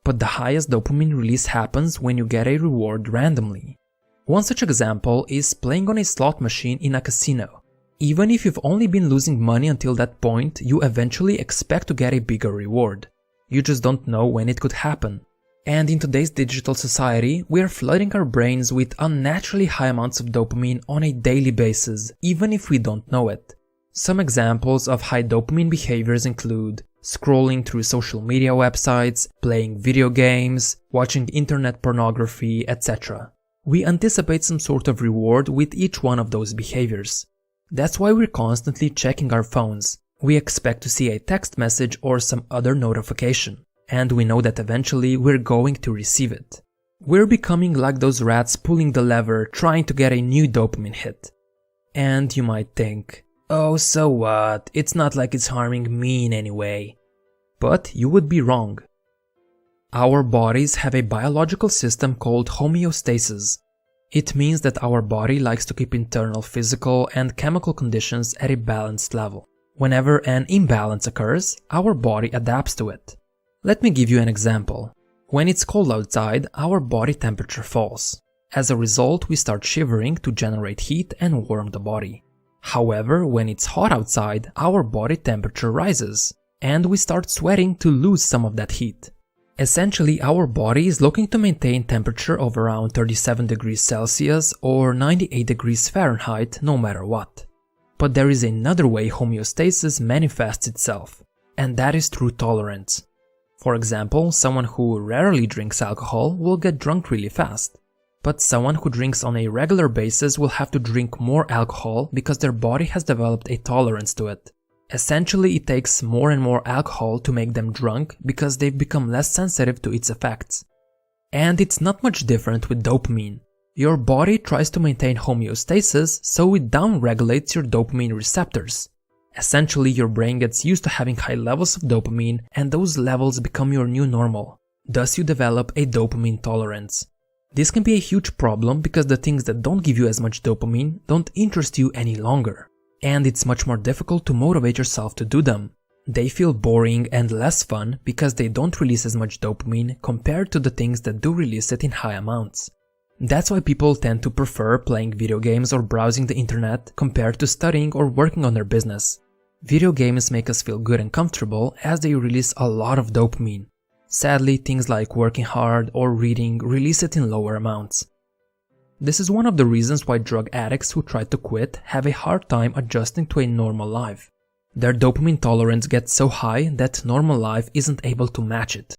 but the highest dopamine release happens when you get a reward randomly. One such example is playing on a slot machine in a casino. Even if you've only been losing money until that point, you eventually expect to get a bigger reward. You just don't know when it could happen. And in today's digital society, we are flooding our brains with unnaturally high amounts of dopamine on a daily basis, even if we don't know it. Some examples of high dopamine behaviors include scrolling through social media websites, playing video games, watching internet pornography, etc. We anticipate some sort of reward with each one of those behaviors. That's why we're constantly checking our phones. We expect to see a text message or some other notification, and we know that eventually we're going to receive it. We're becoming like those rats pulling the lever trying to get a new dopamine hit. And you might think, oh, so what? It's not like it's harming me in any way. But you would be wrong. Our bodies have a biological system called homeostasis. It means that our body likes to keep internal physical and chemical conditions at a balanced level. Whenever an imbalance occurs, our body adapts to it. Let me give you an example. When it's cold outside, our body temperature falls. As a result, we start shivering to generate heat and warm the body. However, when it's hot outside, our body temperature rises, and we start sweating to lose some of that heat. Essentially, our body is looking to maintain temperature of around 37 degrees Celsius or 98 degrees Fahrenheit no matter what. But there is another way homeostasis manifests itself, and that is through tolerance. For example, someone who rarely drinks alcohol will get drunk really fast. But someone who drinks on a regular basis will have to drink more alcohol because their body has developed a tolerance to it. Essentially, it takes more and more alcohol to make them drunk because they've become less sensitive to its effects. And it's not much different with dopamine. Your body tries to maintain homeostasis, so it downregulates your dopamine receptors. Essentially, your brain gets used to having high levels of dopamine, and those levels become your new normal. Thus, you develop a dopamine tolerance. This can be a huge problem because the things that don't give you as much dopamine don't interest you any longer. And it's much more difficult to motivate yourself to do them. They feel boring and less fun because they don't release as much dopamine compared to the things that do release it in high amounts. That's why people tend to prefer playing video games or browsing the internet compared to studying or working on their business. Video games make us feel good and comfortable as they release a lot of dopamine. Sadly, things like working hard or reading release it in lower amounts. This is one of the reasons why drug addicts who try to quit have a hard time adjusting to a normal life. Their dopamine tolerance gets so high that normal life isn't able to match it.